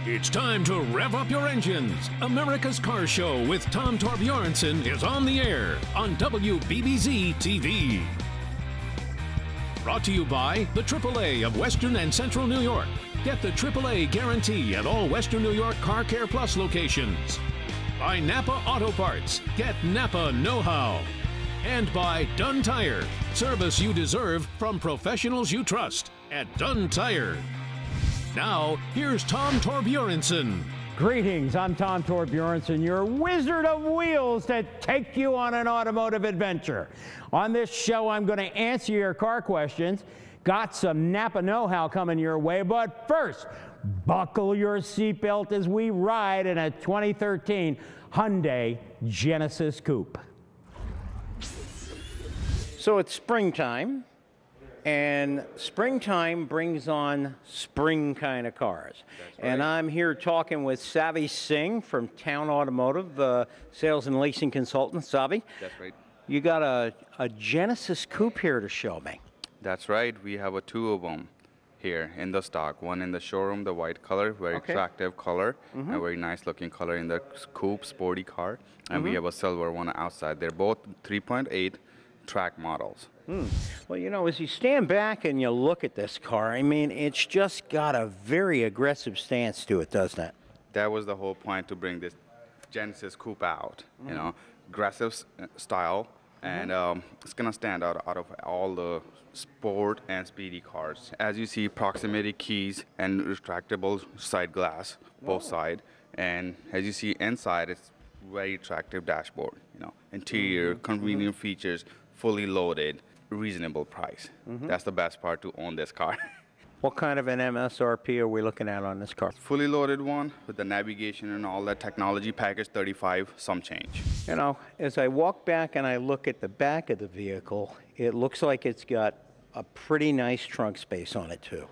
It's time to rev up your engines. America's Car Show with Tom Torbjornsen is on the air on WBBZ TV. Brought to you by the AAA of Western and Central New York. Get the AAA guarantee at all Western New York Car Care Plus locations. By Napa Auto Parts. Get Napa know-how. And by Dunn Tire. Service you deserve from professionals you trust at Dunn Tire. Now, here's Tom Torbjornsen. Greetings, I'm Tom Torbjornsen, your wizard of wheels to take you on an automotive adventure. On this show, I'm going to answer your car questions. Got some Napa know-how coming your way, but first, buckle your seatbelt as we ride in a 2013 Hyundai Genesis Coupe. So it's springtime. And springtime brings on spring kind of cars. Right. And I'm here talking with Savi Singh from Towne Automotive, sales and leasing consultant. Savi? That's right. You got a Genesis Coupe here to show me. That's right. We have two of them here in the stock. One in the showroom, the white color, very attractive color, a very nice looking color in the coupe, sporty car. And we have a silver one outside. They're both 3.8 track models. Well, you know, as you stand back and you look at this car, I mean, it's just got a very aggressive stance to it, doesn't it? That was the whole point to bring this Genesis Coupe out. You know, aggressive style, and it's gonna stand out of all the sport and speedy cars. As you see, proximity keys and retractable side glass, both side, and as you see inside, it's very attractive dashboard. You know, interior, convenient features, fully loaded. Reasonable price. That's the best part to own this car. What kind of an MSRP are we looking at on this car? Fully loaded one with the navigation and all that technology package, 35 some change. You know, as I walk back and I look at the back of the vehicle, it looks like it's got a pretty nice trunk space on it too.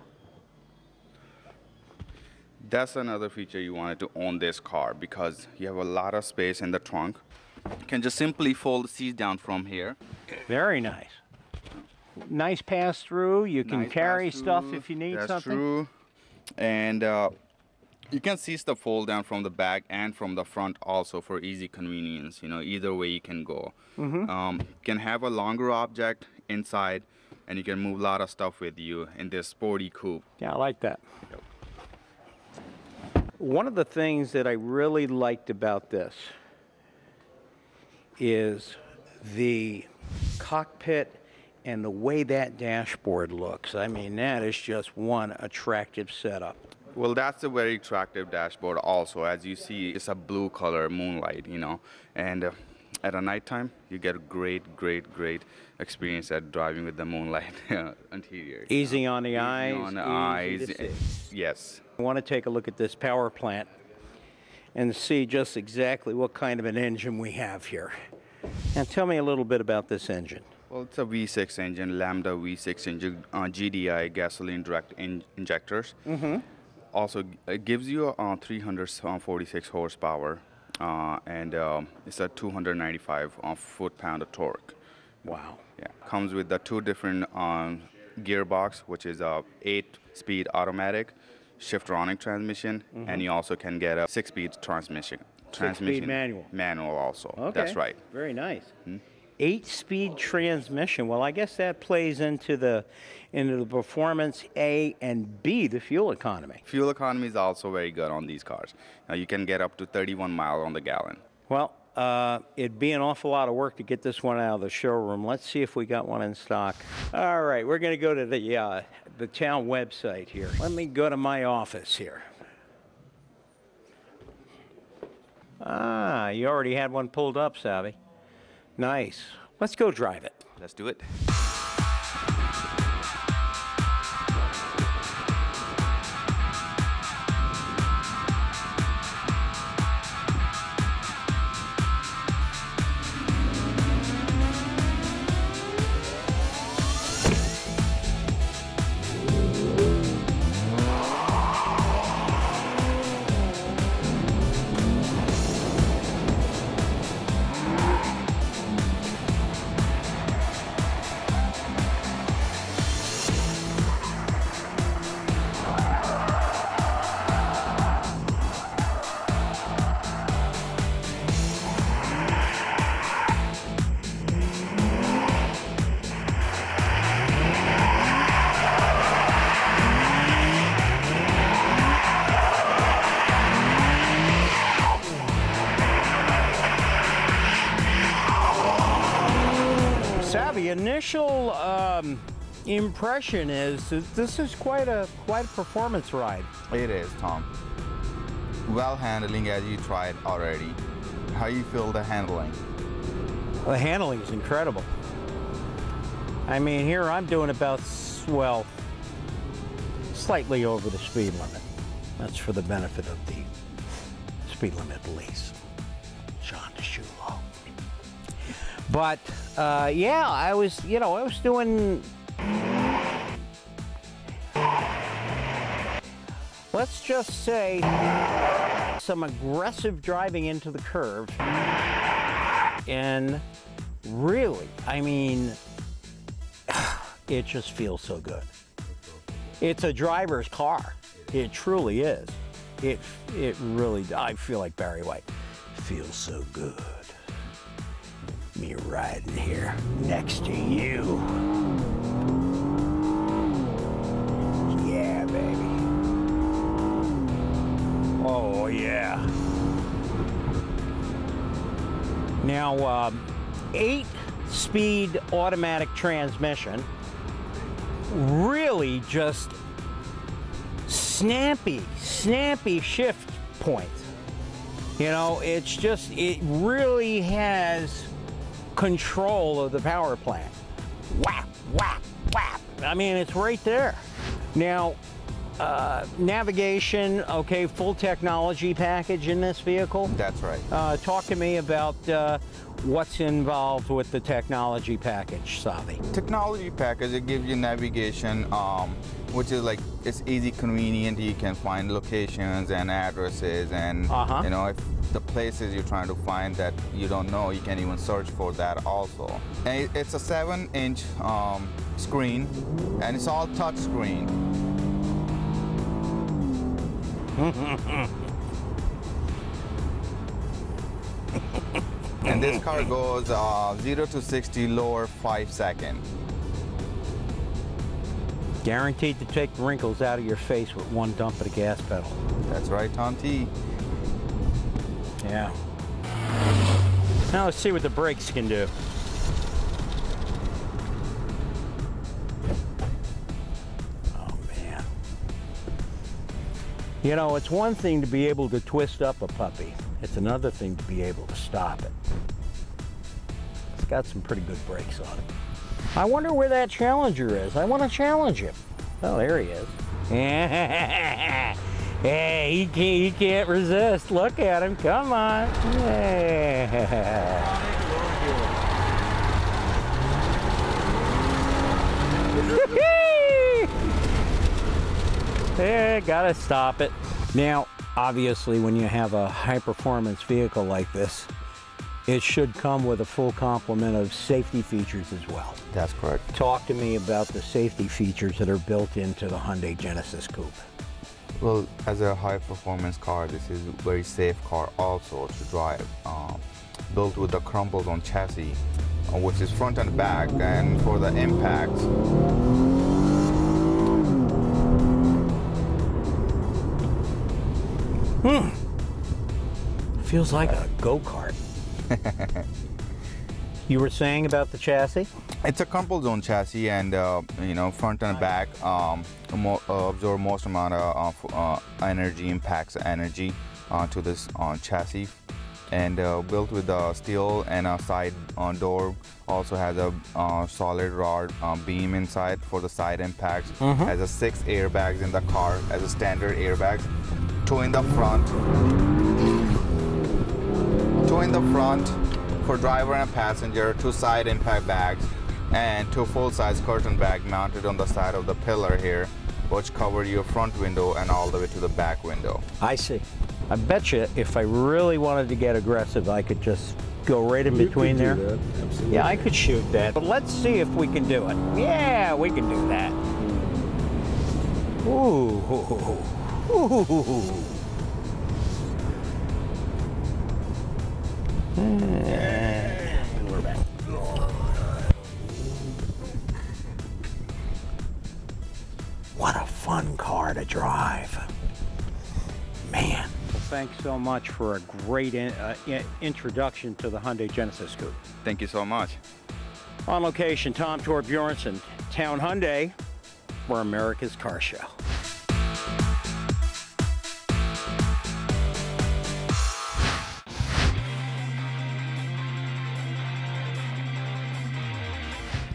That's another feature you wanted to own this car because you have a lot of space in the trunk. You can just simply fold the seats down from here. Very nice. Nice pass through. You can carry stuff if you need something. That's true. And you can see stuff fold down from the back and from the front also for easy convenience. You know, either way you can go. Can have a longer object inside, and you can move a lot of stuff with you in this sporty coupe. Yeah, I like that. Yep. One of the things that I really liked about this is the cockpit and the way that dashboard looks. I mean, that is just one attractive setup. Well, that's a very attractive dashboard also. As you see, it's a blue color moonlight, you know. And at a nighttime, you get a great experience at driving with the moonlight interior. Easy on the eyes. Easy on the eyes. Yes. I want to take a look at this power plant and see just exactly what kind of an engine we have here. Now, tell me a little bit about this engine. Well, it's a V6 engine, Lambda V6 engine, GDI gasoline direct injectors. Also, it gives you 346 horsepower, and it's a 295 foot-pound of torque. Wow. Yeah. Comes with the two different gearbox, which is a 8-speed automatic, shiftronic transmission, and you also can get a 6-speed transmission. 6-speed manual. Manual also. Okay. That's right. Very nice. 8-speed transmission. Well, I guess that plays into the performance A and B, the fuel economy. Fuel economy is also very good on these cars. Now you can get up to 31 miles on the gallon. Well, it'd be an awful lot of work to get this one out of the showroom. Let's see if we got one in stock. All right, we're going to go to the Towne website here. Let me go to my office here. Ah, you already had one pulled up, Savi. Nice. Let's go drive it. Let's do it. initial impression is that this is quite a performance ride. It is, Tom. Well handling as you tried already. How you feel the handling? Well, the handling is incredible. I mean, here I'm doing about, well, slightly over the speed limit. That's for the benefit of the speed limit police. John DeShulo. But yeah, I was doing, let's just say, some aggressive driving into the curve. And really, I mean, it just feels so good. It's a driver's car. It truly is. It really, I feel like Barry White. Feels so good. Me riding here next to you. Yeah, baby. Oh, yeah. Now, 8-speed automatic transmission. Really just snappy shift points. You know, it's just, it really has control of the power plant. Whap, whap, whap. I mean, it's right there. Now, navigation, okay, full technology package in this vehicle. That's right. Talk to me about what's involved with the technology package, Savi. Technology package, it gives you navigation, which is like, it's easy, convenient. You can find locations and addresses, and you know, if the places you're trying to find that you don't know, you can even search for that also. And it's a 7-inch screen, and it's all touch screen. And this car goes 0 to 60 lower 5 seconds. Guaranteed to take the wrinkles out of your face with one dump of the gas pedal. That's right, Tom T. Yeah. Now let's see what the brakes can do. Oh, man. You know, it's one thing to be able to twist up a puppy. It's another thing to be able to stop it. It's got some pretty good brakes on it. I wonder where that Challenger is. I want to challenge him. Oh, there he is. Hey, he can't resist. Look at him. Come on. Yeah, gotta stop it. Now, obviously, when you have a high-performance vehicle like this, it should come with a full complement of safety features as well. That's correct. Talk to me about the safety features that are built into the Hyundai Genesis Coupe. Well, as a high-performance car, this is a very safe car also to drive. Built with the crumple zone chassis, which is front and back, and for the impacts. Feels like a go-kart. You were saying about the chassis? It's a crumple zone chassis, and you know, front and back absorb most amount of energy, impacts energy to this chassis, and built with steel, and a side door also has a solid rod beam inside for the side impacts. Has a 6 airbags in the car as a standard airbags. 2 in the front. 2 in the front for driver and passenger, 2 side impact bags, and 2 full-size curtain bag mounted on the side of the pillar here, which cover your front window and all the way to the back window. I see. I bet you if I really wanted to get aggressive, I could just go right in between there. That. Absolutely. Yeah, I could shoot that. But let's see if we can do it. Yeah, we can do that. Ooh. Ooh. And we're back. What a fun car to drive. Man. Well, thanks so much for a great introduction to the Hyundai Genesis Coupe. Thank you so much. On location, Tom Bjornson, Towne Hyundai, for America's Car Show.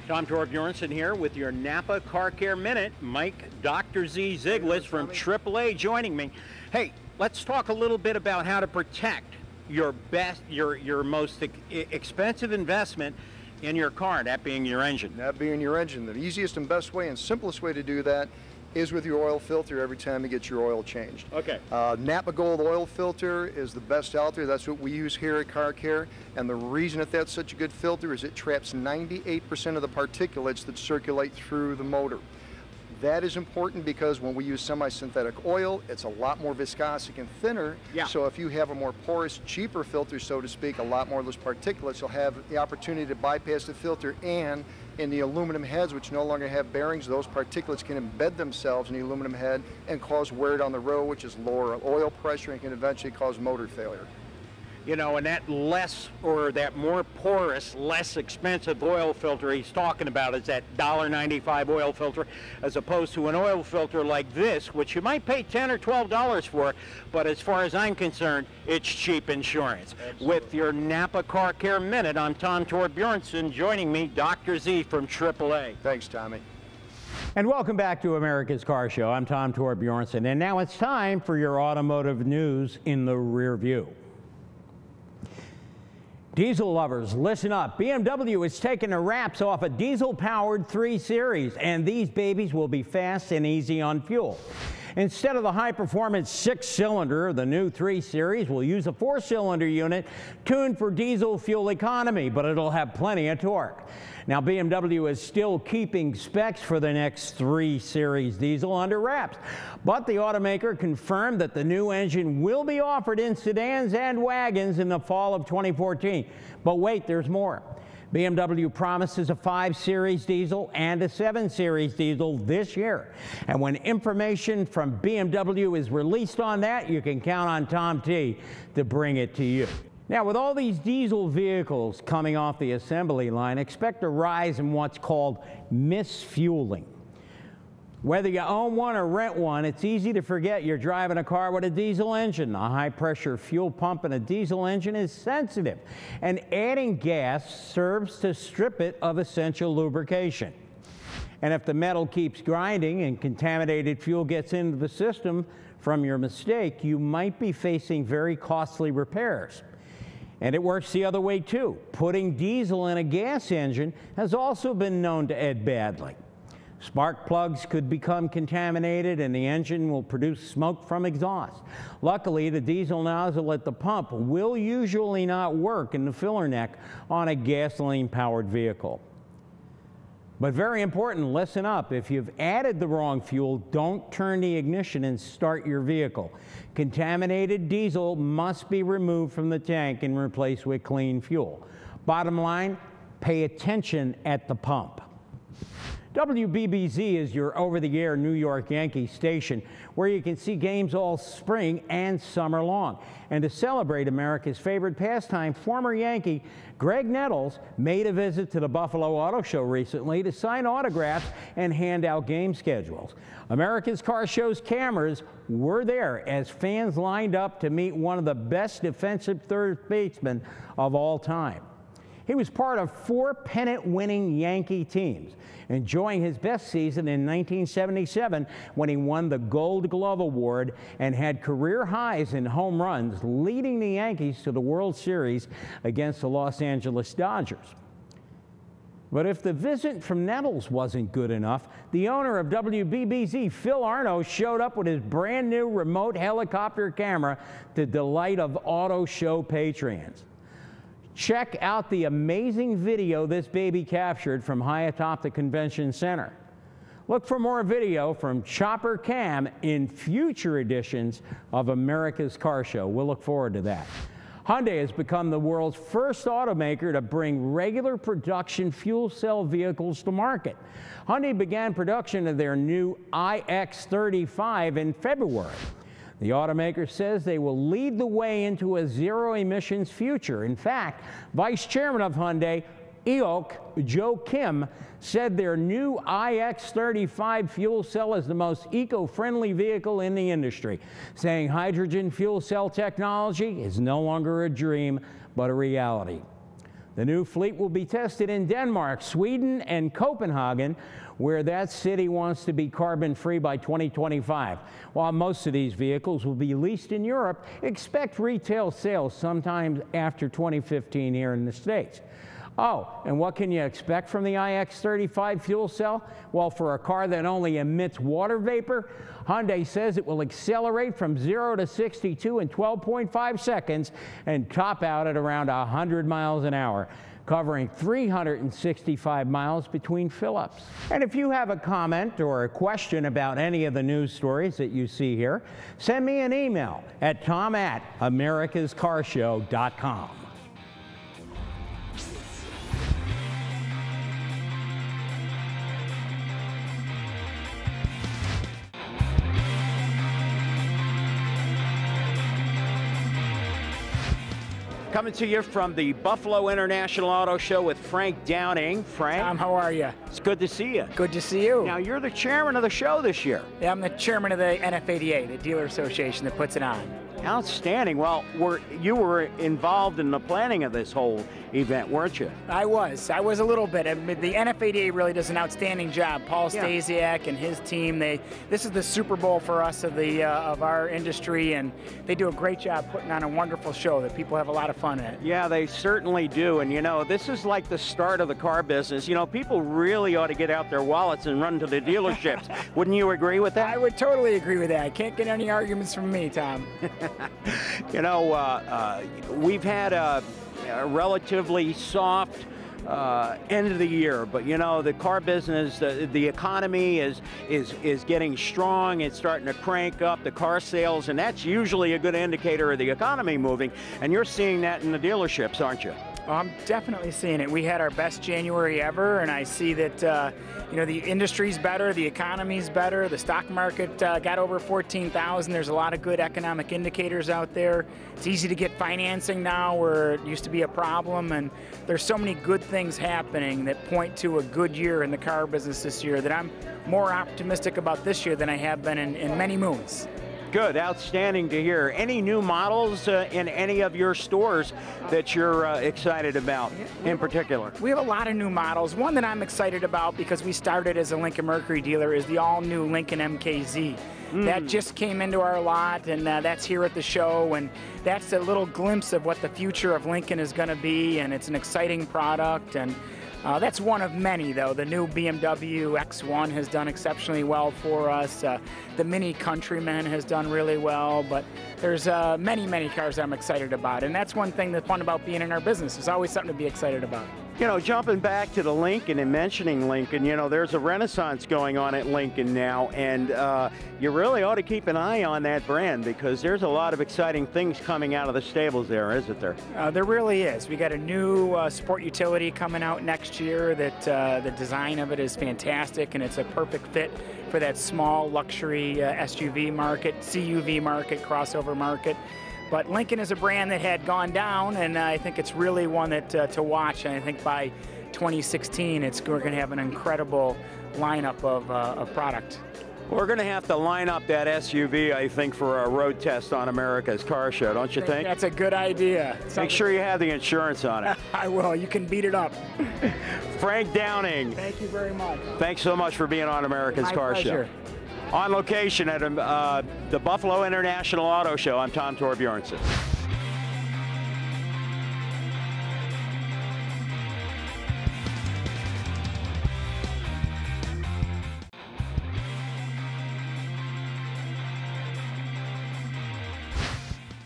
Tom Bjornson here with your Napa Car Care Minute. Mike, Dr. Z Ziglis from AAA joining me. Hey, let's talk a little bit about how to protect your most expensive investment in your car, that being your engine. That being your engine. The easiest and best way and simplest way to do that is with your oil filter every time you get your oil changed. Okay. Napa Gold oil filter is the best out there. That's what we use here at Car Care. And the reason that that's such a good filter is it traps 98% of the particulates that circulate through the motor. That is important because when we use semi-synthetic oil, it's a lot more viscosic and thinner. Yeah. So if you have a more porous, cheaper filter, so to speak, a lot more of those particulates, you'll have the opportunity to bypass the filter. And in the aluminum heads, which no longer have bearings, those particulates can embed themselves in the aluminum head and cause wear down the road, which is lower oil pressure and can eventually cause motor failure. You know, and that that more porous, less expensive oil filter he's talking about is that $1.95 oil filter, as opposed to an oil filter like this, which you might pay $10 or $12 for, but as far as I'm concerned, it's cheap insurance. Absolutely. With your Napa Car Care Minute, I'm Tom Bjornson, joining me, Dr. Z from AAA. Thanks, Tommy. And welcome back to America's Car Show. I'm Tom Bjornson, and now it's time for your automotive news in the rear view. Diesel lovers, listen up. BMW is taking the wraps off a diesel-powered 3 Series, and these babies will be fast and easy on fuel. Instead of the high-performance 6-cylinder, the new 3 Series will use a 4-cylinder unit tuned for diesel fuel economy, but it'll have plenty of torque. Now, BMW is still keeping specs for the next 3 Series diesel under wraps, but the automaker confirmed that the new engine will be offered in sedans and wagons in the fall of 2014. But wait, there's more. BMW promises a 5 Series diesel and a 7 Series diesel this year. And when information from BMW is released on that, you can count on Tom T to bring it to you. Now, with all these diesel vehicles coming off the assembly line, expect a rise in what's called misfueling. Whether you own one or rent one, it's easy to forget you're driving a car with a diesel engine. A high-pressure fuel pump in a diesel engine is sensitive, and adding gas serves to strip it of essential lubrication. And if the metal keeps grinding and contaminated fuel gets into the system from your mistake, you might be facing very costly repairs. And it works the other way too. Putting diesel in a gas engine has also been known to end badly. Spark plugs could become contaminated and the engine will produce smoke from exhaust. Luckily, the diesel nozzle at the pump will usually not work in the filler neck on a gasoline-powered vehicle. But very important, listen up. If you've added the wrong fuel, don't turn the ignition and start your vehicle. Contaminated diesel must be removed from the tank and replaced with clean fuel. Bottom line, pay attention at the pump. WBBZ is your over-the-air New York Yankees station where you can see games all spring and summer long. And to celebrate America's favorite pastime, former Yankee Greg Nettles made a visit to the Buffalo Auto Show recently to sign autographs and hand out game schedules. America's Car Show's cameras were there as fans lined up to meet one of the best defensive third basemen of all time. He was part of 4 pennant-winning Yankee teams, enjoying his best season in 1977 when he won the Gold Glove Award and had career highs in home runs, leading the Yankees to the World Series against the Los Angeles Dodgers. But if the visit from Nettles wasn't good enough, the owner of WBBZ, Phil Arno, showed up with his brand new remote helicopter camera to delight of auto show patrons. Check out the amazing video this baby captured from high atop the convention center. Look for more video from Chopper Cam in future editions of America's Car Show. We'll look forward to that. Hyundai has become the world's first automaker to bring regular production fuel cell vehicles to market. Hyundai began production of their new iX35 in February. The automaker says they will lead the way into a zero-emissions future. In fact, Vice Chairman of Hyundai, EOC Joe Kim said their new iX35 fuel cell is the most eco-friendly vehicle in the industry, saying hydrogen fuel cell technology is no longer a dream, but a reality. The new fleet will be tested in Denmark, Sweden, and Copenhagen, where that city wants to be carbon-free by 2025. While most of these vehicles will be leased in Europe, expect retail sales sometime after 2015 here in the States. Oh, and what can you expect from the iX35 fuel cell? Well, for a car that only emits water vapor, Hyundai says it will accelerate from 0 to 62 in 12.5 seconds and top out at around 100 miles an hour, covering 365 miles between fill-ups. And if you have a comment or a question about any of the news stories that you see here, send me an email at tom@americascarshow.com. Coming to you from the Buffalo International Auto Show with Frank Downing. Frank. Tom, how are you? It's good to see you. Good to see you. Now, you're the chairman of the show this year. Yeah, I'm the chairman of the NFADA, the dealer association that puts it on. Outstanding. Well, you were involved in the planning of this whole event, weren't you? I was a little bit. I mean, the NFADA really does an outstanding job. Paul Stasiak and his team, this is the Super Bowl for us of our industry, and they do a great job putting on a wonderful show that people have a lot of fun at. Yeah, they certainly do. And you know, this is like the start of the car business. You know, people really ought to get out their wallets and run to the dealerships. Wouldn't you agree with that? I would totally agree with that. I can't get any arguments from me, Tom. You know, we've had a relatively soft end of the year, but you know, the car business, the economy is getting strong. It's starting to crank up the car sales, and that's usually a good indicator of the economy moving. And you're seeing that in the dealerships, aren't you? I'm definitely seeing it. We had our best January ever, and I see that you know, the industry's better, the economy's better, the stock market got over 14,000. There's a lot of good economic indicators out there. It's easy to get financing now where it used to be a problem, and there's so many good things happening that point to a good year in the car business this year that I'm more optimistic about this year than I have been in many moons. Good, outstanding to hear. Any new models in any of your stores that you're excited about in particular? We have a lot of new models. One that I'm excited about because we started as a Lincoln Mercury dealer is the all-new Lincoln MKZ. That just came into our lot, and that's here at the show, and that's a little glimpse of what the future of Lincoln is going to be, and it's an exciting product. And that's one of many, though. The new BMW X1 has done exceptionally well for us. The Mini Countryman has done really well, but there's many, many cars I'm excited about. And that's one thing that's fun about being in our business. There's always something to be excited about. You know, jumping back to the Lincoln and mentioning Lincoln, you know, there's a renaissance going on at Lincoln now, and you really ought to keep an eye on that brand because there's a lot of exciting things coming out of the stables there, isn't there? There really is. We got a new sport utility coming out next year that the design of it is fantastic, and it's a perfect fit for that small luxury SUV market, CUV market, crossover market. But Lincoln is a brand that had gone down, and I think it's really one that to watch. And I think by 2016, we're going to have an incredible lineup of product. We're going to have to line up that SUV, I think, for a road test on America's Car Show, don't you think? That's a good idea. Make sure you have the insurance on it. I will. You can beat it up. Frank Downing. Thank you very much. Thanks so much for being on America's Car Show. On location at the Buffalo International Auto Show, I'm Tom Torbjornsen.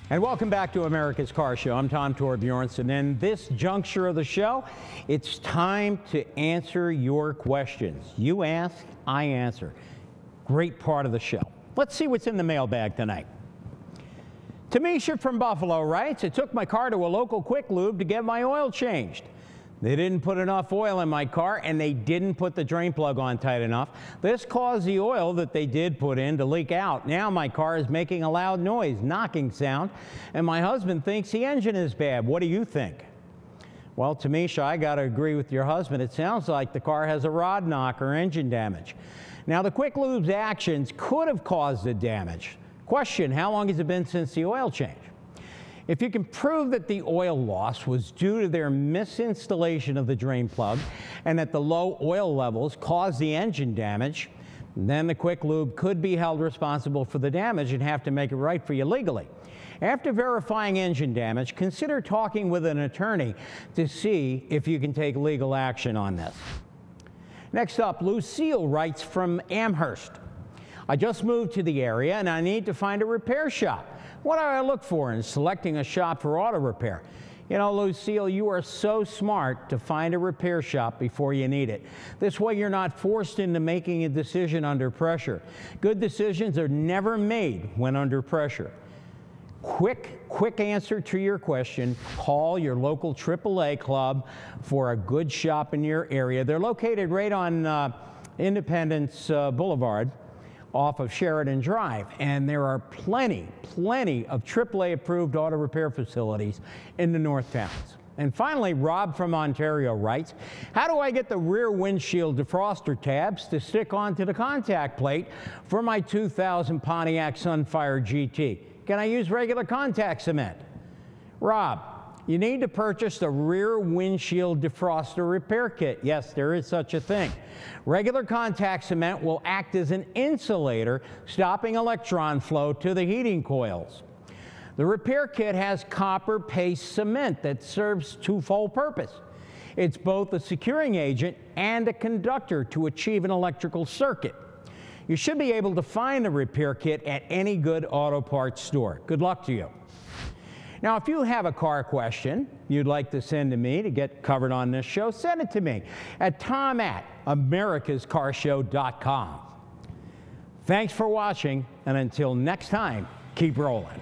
And welcome back to America's Car Show. I'm Tom Torbjornsen. In this juncture of the show, it's time to answer your questions. You ask, I answer. Great part of the show. Let's see what's in the mailbag tonight. Tamisha from Buffalo writes, I took my car to a local quick lube to get my oil changed. They didn't put enough oil in my car, and they didn't put the drain plug on tight enough. This caused the oil that they did put in to leak out. Now my car is making a loud noise, knocking sound, and my husband thinks the engine is bad. What do you think? Well, Tamisha, I got to agree with your husband. It sounds like the car has a rod knock or engine damage. Now, the quick lube's actions could have caused the damage. Question, how long has it been since the oil change? If you can prove that the oil loss was due to their misinstallation of the drain plug and that the low oil levels caused the engine damage, then the quick lube could be held responsible for the damage and have to make it right for you legally. After verifying engine damage, consider talking with an attorney to see if you can take legal action on this. Next up, Lucille writes from Amherst. I just moved to the area and I need to find a repair shop. What do I look for in selecting a shop for auto repair? You know, Lucille, you are so smart to find a repair shop before you need it. This way you're not forced into making a decision under pressure. Good decisions are never made when under pressure. Quick answer to your question, call your local AAA club for a good shop in your area. They're located right on Independence Boulevard off of Sheridan Drive, and there are plenty of AAA approved auto repair facilities in the North Towns. And finally, Rob from Ontario writes, how do I get the rear windshield defroster tabs to stick onto the contact plate for my 2000 Pontiac Sunfire GT? Can I use regular contact cement? Rob, you need to purchase the rear windshield defroster repair kit. Yes, there is such a thing. Regular contact cement will act as an insulator, stopping electron flow to the heating coils. The repair kit has copper paste cement that serves twofold purpose. It's both a securing agent and a conductor to achieve an electrical circuit. You should be able to find the repair kit at any good auto parts store. Good luck to you. Now, if you have a car question you'd like to send to me to get covered on this show, send it to me at tom@americascarshow.com. Thanks for watching, and until next time, keep rolling.